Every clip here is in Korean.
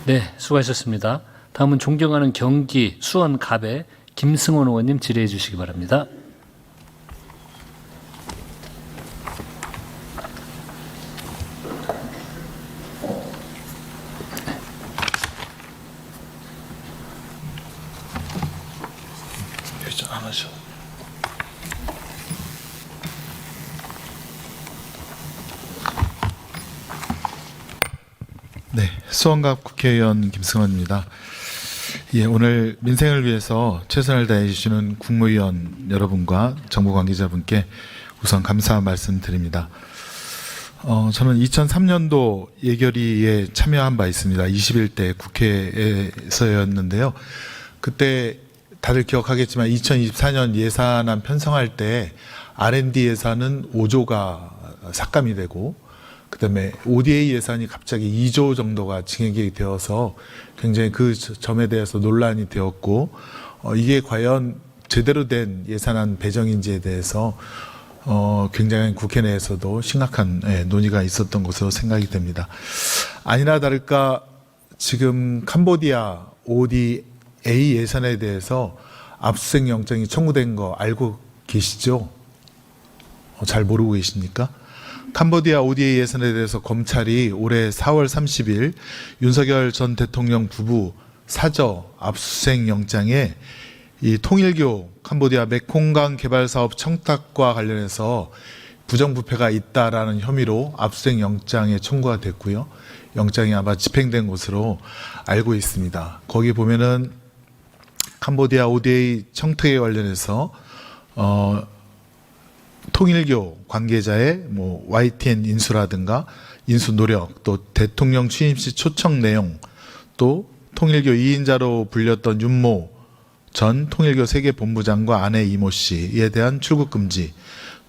네, 수고하셨습니다. 다음은 존경하는 경기 수원갑의 김승원 의원님 질의해 주시기 바랍니다. 안 하셔. 네, 수원갑 국회의원 김승원입니다. 예, 오늘 민생을 위해서 최선을 다해 주시는 국무위원 여러분과 정부 관계자분께 우선 감사 말씀드립니다. 저는 2003년도 예결위에 참여한 바 있습니다. 21대 국회에서였는데요. 그때 다들 기억하겠지만 2024년 예산안 편성할 때 R&D 예산은 5조가 삭감이 되고 그다음에 ODA 예산이 갑자기 2조 정도가 증액이 되어서 굉장히 그 점에 대해서 논란이 되었고 이게 과연 제대로 된 예산안 배정인지에 대해서 굉장히 국회 내에서도 심각한 논의가 있었던 것으로 생각이 됩니다. 아니나 다를까 지금 캄보디아 ODA 예산에 대해서 압수수색 영장이 청구된 거 알고 계시죠? 잘 모르고 계십니까? 캄보디아 ODA 예산에 대해서 검찰이 올해 4월 30일 윤석열 전 대통령 부부 사저 압수수색 영장에 이 통일교 캄보디아 메콩강 개발 사업 청탁과 관련해서 부정부패가 있다라는 혐의로 압수수색 영장에 청구가 됐고요. 영장이 아마 집행된 것으로 알고 있습니다. 거기 보면은 캄보디아 ODA 청탁에 관련해서 통일교 관계자의 뭐 YTN 인수라든가 인수 노력, 또 대통령 취임 시 초청 내용, 또 통일교 2인자로 불렸던 윤모 전 통일교 세계본부장과 아내 이모 씨에 대한 출국 금지,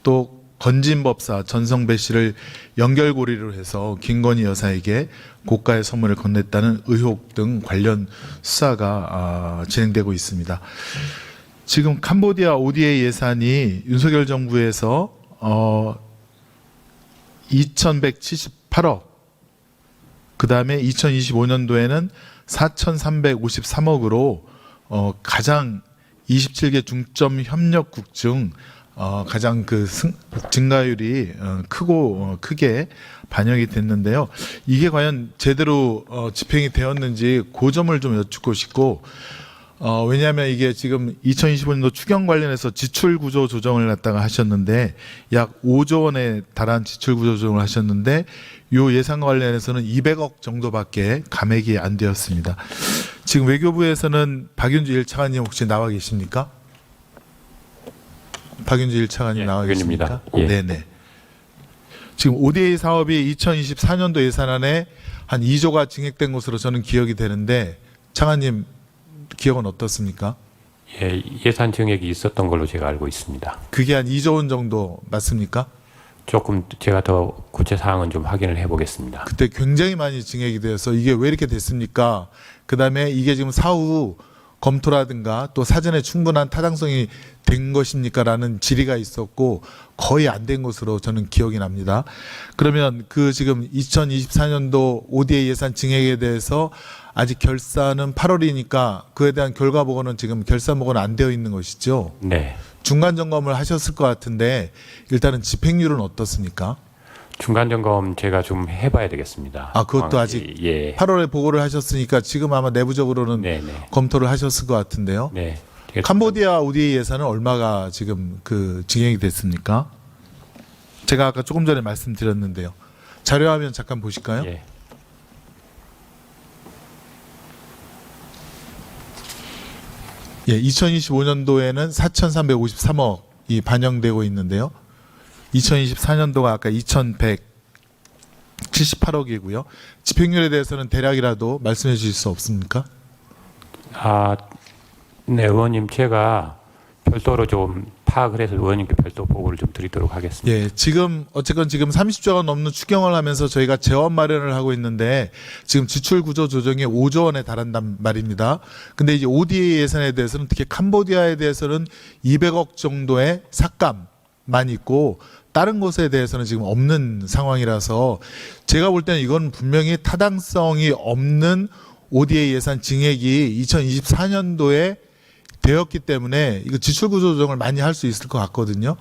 또 건진법사 전성배 씨를 연결고리로 해서 김건희 여사에게 고가의 선물을 건넸다는 의혹 등 관련 수사가 진행되고 있습니다. 지금 캄보디아 ODA 예산이 윤석열 정부에서 2,178억, 그 다음에 2025년도에는 4,353억으로 가장 27개 중점 협력국 중 가장 그 증가율이 크게 반영이 됐는데요. 이게 과연 제대로 집행이 되었는지 그 점을 좀 여쭙고 싶고, 왜냐하면 이게 지금 2025년도 추경 관련해서 지출 구조 조정을 갖다가 하셨는데 약 5조 원에 달한 지출 구조 조정을 하셨는데 이 예산 관련해서는 200억 정도밖에 감액이 안 되었습니다. 지금 외교부에서는 박윤주 1차관님 혹시 나와 계십니까? 박윤주 1차관님 나와 계십니까? 예. 네네. 지금 ODA 사업이 2024년도 예산안에 한 2조가 증액된 것으로 저는 기억이 되는데 차관님 기억은 어떻습니까? 예, 예산 증액이 있었던 걸로 제가 알고 있습니다. 그게 한 2조 원 정도 맞습니까? 조금 제가 더 구체 사항은 좀 확인을 해보겠습니다. 그때 굉장히 많이 증액이 되어서 이게 왜 이렇게 됐습니까? 그 다음에 이게 지금 사후 검토라든가 또 사전에 충분한 타당성이 된 것입니까? 라는 질의가 있었고 거의 안 된 것으로 저는 기억이 납니다. 그러면 그 지금 2024년도 ODA 예산 증액에 대해서 아직 결산은 8월이니까 그에 대한 결과 보고는 지금 결산 보고는 안 되어 있는 것이죠. 네. 중간 점검을 하셨을 것 같은데 일단은 집행률은 어떻습니까? 중간 점검 제가 좀 해봐야 되겠습니다. 아, 그것도 정확히. 아직 예. 8월에 보고를 하셨으니까 지금 아마 내부적으로는 네네. 검토를 하셨을 것 같은데요. 네. 캄보디아 ODA 예산은 얼마가 지금 그 증액이 됐습니까? 제가 아까 조금 전에 말씀드렸는데요. 자료화면 잠깐 보실까요? 예. 예, 2025년도에는 4,353억이 반영되고 있는데요. 2024년도가 아까 2,178억이고요. 집행률에 대해서는 대략이라도 말씀해 주실 수 없습니까? 네, 의원님 제가 별도로 좀 파악을 해서 의원님께 별도 보고를 좀 드리도록 하겠습니다. 예, 지금 어쨌건 지금 30조가 넘는 추경을 하면서 저희가 재원 마련을 하고 있는데 지금 지출 구조 조정이 5조 원에 달한단 말입니다. 근데 이제 ODA 예산에 대해서는 특히 캄보디아에 대해서는 200억 정도의 삭감만 있고 다른 곳에 대해서는 지금 없는 상황이라서 제가 볼 때는 이건 분명히 타당성이 없는 ODA 예산 증액이 2024년도에 되었기 때문에 이거 지출 구조 조정을 많이 할 수 있을 것 같거든요.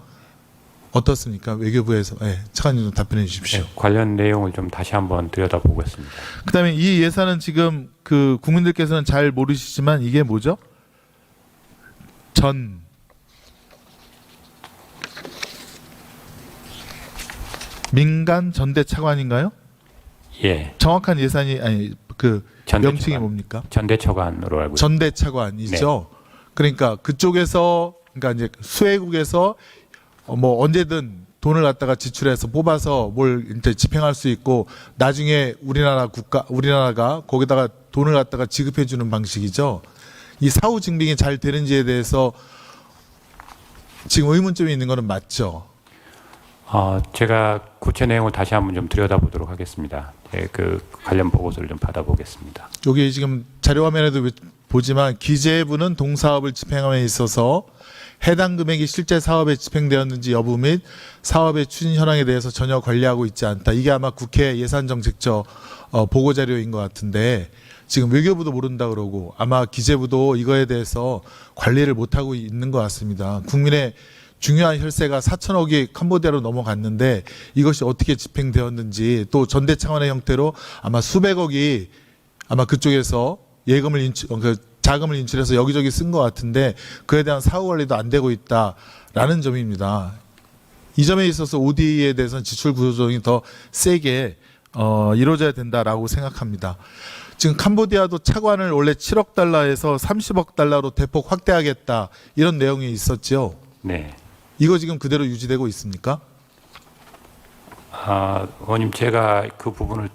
어떻습니까? 외교부에서. 네, 차관님 좀 답변해 주십시오. 네, 관련 내용을 좀 다시 한번 들여다보겠습니다. 그다음에 이 예산은 지금 그 국민들께서는 잘 모르시지만 이게 뭐죠? 민간 전대 차관인가요? 예, 정확한 예산이 아니 그 전대 명칭이 차관. 뭡니까? 전대처관으로 알고 있습니다. 전대 차관이죠. 그러니까 그쪽에서 그러니까 이제 수혜국에서 뭐 언제든 돈을 갖다가 지출해서 뽑아서 뭘 이제 집행할 수 있고 나중에 우리나라가 거기다가 돈을 갖다가 지급해 주는 방식이죠. 이 사후 증빙이 잘 되는지에 대해서 지금 의문점이 있는 거는 맞죠. 제가 구체 내용을 다시 한번 좀 들여다보도록 하겠습니다. 예, 그 관련 보고서를 좀 받아보겠습니다. 여기 지금 자료 화면에도 보지만 기재부는 동사업을 집행함에 있어서 해당 금액이 실제 사업에 집행되었는지 여부 및 사업의 추진 현황에 대해서 전혀 관리하고 있지 않다. 이게 아마 국회 예산정책처 보고 자료인 것 같은데 지금 외교부도 모른다 그러고 아마 기재부도 이거에 대해서 관리를 못하고 있는 것 같습니다. 국민의 중요한 혈세가 4천억이 캄보디아로 넘어갔는데 이것이 어떻게 집행되었는지 또 전대 차원의 형태로 아마 수백억이 아마 그쪽에서 자금을 인출해서 여기저기 쓴 것 같은데 그에 대한 사후 관리도 안 되고 있다라는 점입니다. 이 점에 있어서 ODA에 대해서는 지출 구조 조정이 더 세게 이루어져야 된다라고 생각합니다. 지금 캄보디아도 차관을 원래 7억 달러에서 30억 달러로 대폭 확대하겠다 이런 내용이 있었죠. 네. 이거 지금 그대로 유지되고 있습니까? 의원님 제가 그 부분을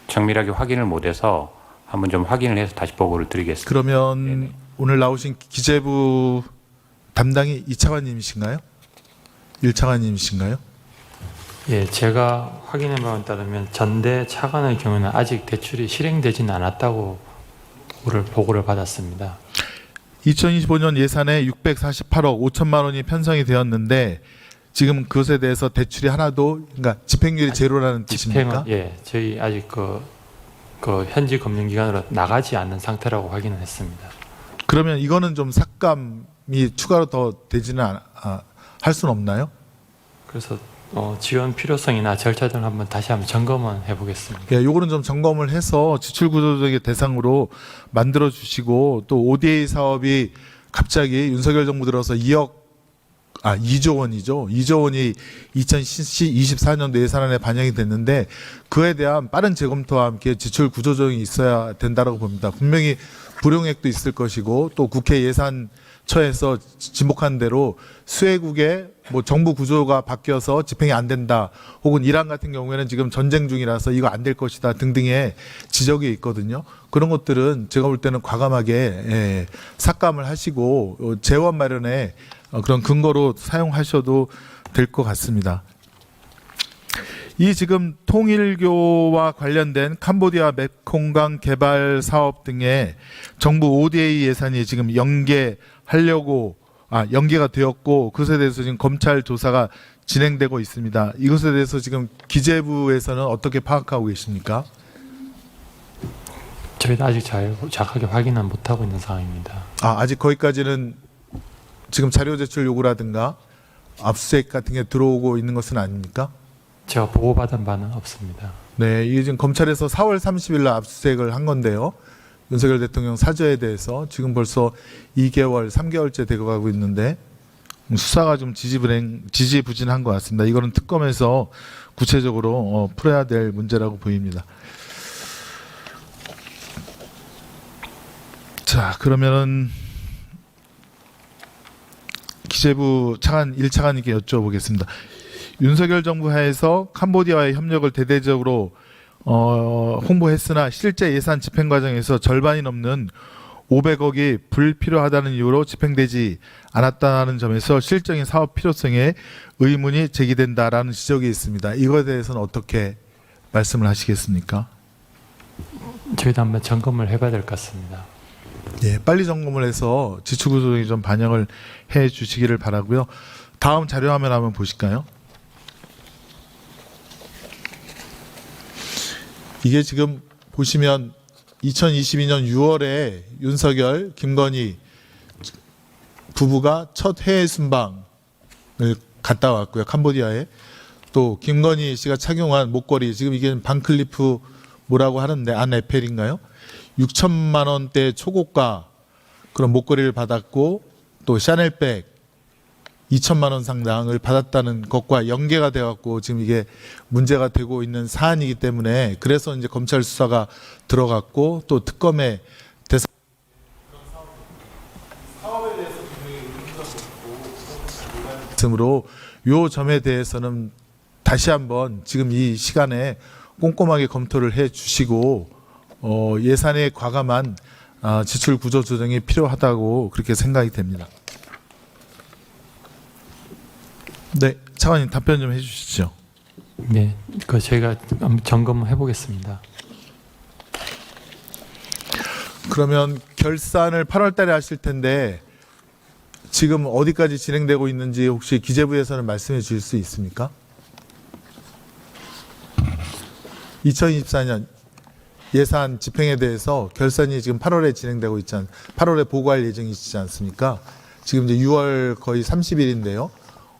정밀하게 확인을 못해서 한번 좀 확인을 해서 다시 보고를 드리겠습니다. 그러면 네네. 오늘 나오신 기재부 담당이 이차관님이신가요? 1차관님이신가요? 예, 제가 확인해 본 바에 따르면 전대 차관의 경우는 아직 대출이 실행되지는 않았다고 보고를 받았습니다. 2025년 예산에 648억 5천만 원이 편성이 되었는데 지금 그것에 대해서 대출이 하나도 그러니까 집행률이 제로라는 뜻입니까? 집행은 예, 저희 아직 그 현지 금융기관으로 나가지 않는 상태라고 확인을 했습니다. 그러면 이거는 좀 삭감이 추가로 더 되지는 할 수는 없나요? 그래서 지원 필요성이나 절차 등을 다시 한번 점검은 해보겠습니다. 예, 요거는 좀 점검을 해서 지출 구조적인 대상으로 만들어 주시고 또 ODA 사업이 갑자기 윤석열 정부 들어서 2조 원이죠. 2조 원이 2024년도 예산안에 반영이 됐는데 그에 대한 빠른 재검토와 함께 지출 구조조정이 있어야 된다고 봅니다. 분명히 불용액도 있을 것이고 또 국회 예산처에서 지목한 대로 수혜국의 뭐 정부 구조가 바뀌어서 집행이 안 된다. 혹은 이란 같은 경우에는 지금 전쟁 중이라서 이거 안 될 것이다 등등의 지적이 있거든요. 그런 것들은 제가 볼 때는 과감하게 삭감을 하시고 재원 마련에 그런 근거로 사용하셔도 될 것 같습니다. 이 지금 통일교와 관련된 캄보디아 메콩강 개발 사업 등의 정부 ODA 예산이 지금 연계가 되었고 그것에 대해서 지금 검찰 조사가 진행되고 있습니다. 이것에 대해서 지금 기재부에서는 어떻게 파악하고 계십니까? 저희도 아직 정확하게 확인은 못하고 있는 상황입니다. 아직 거기까지는 지금 자료 제출 요구라든가 압수수색 같은 게 들어오고 있는 것은 아닙니까? 제가 보고받은 바는 없습니다. 네, 이게 지금 검찰에서 4월 30일 날 압수수색을 한 건데요. 윤석열 대통령 사저에 대해서 지금 벌써 2개월, 3개월째 되어가고 있는데 수사가 좀 지지부진한 것 같습니다. 이거는 특검에서 구체적으로 풀어야 될 문제라고 보입니다. 자, 그러면은 기재부 차관 1차관님께 여쭤보겠습니다. 윤석열 정부 하에서 캄보디아와의 협력을 대대적으로 홍보했으나 실제 예산 집행 과정에서 절반이 넘는 500억이 불필요하다는 이유로 집행되지 않았다는 점에서 실적인 사업 필요성에 의문이 제기된다라는 지적이 있습니다. 이거에 대해서는 어떻게 말씀을 하시겠습니까? 저희도 한번 점검을 해봐야 될 것 같습니다. 예, 빨리 점검을 해서 지출 구조에 좀 반영을 해 주시기를 바라고요. 다음 자료 화면 한번 보실까요? 이게 지금 보시면 2022년 6월에 윤석열, 김건희 부부가 첫 해외 순방을 갔다 왔고요. 캄보디아에. 또 김건희 씨가 착용한 목걸이, 지금 이게 반클리프 뭐라고 하는데 안 에펠인가요? 6천만 원대 초고가 그런 목걸이를 받았고 또 샤넬백 2천만 원 상당을 받았다는 것과 연계가 돼 갖고 지금 이게 문제가 되고 있는 사안이기 때문에 그래서 이제 검찰 수사가 들어갔고 또 특검의 대상 사업에 대해서 분명히 요 점에 대해서는 다시 한번 지금 이 시간에 꼼꼼하게 검토를 해 주시고 예산에 과감한 지출 구조 조정이 필요하다고 그렇게 생각이 됩니다. 네, 차관님 답변 좀 해주시죠. 네, 그 제가 한번 점검해 보겠습니다. 그러면 결산을 8월달에 하실 텐데 지금 어디까지 진행되고 있는지 혹시 기재부에서는 말씀해 주실 수 있습니까? 2024년 예산 집행에 대해서 결산이 지금 8월에 진행되고 8월에 보고할 예정이시지 않습니까? 지금 이제 6월 거의 30일인데요.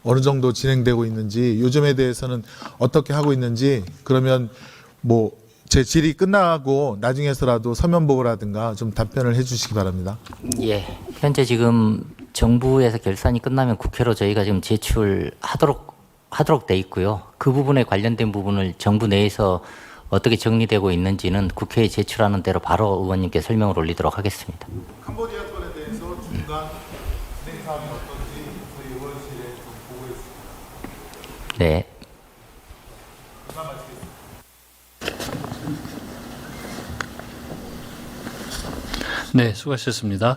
어느 정도 진행되고 있는지 요즘에 대해서는 어떻게 하고 있는지 그러면 뭐 제 질의 끝나고 나중에서라도 서면 보고라든가 좀 답변을 해주시기 바랍니다. 예, 현재 지금 정부에서 결산이 끝나면 국회로 저희가 지금 제출하도록 돼 있고요. 그 부분에 관련된 부분을 정부 내에서 어떻게 정리되고 있는지는 국회에 제출하는 대로 바로 의원님께 설명을 올리도록 하겠습니다. 캄보디아 건에 대해서 중간 진행 사항이 어떤지 저희 의원실에 좀 보고했습니다. 네. 네, 수고하셨습니다.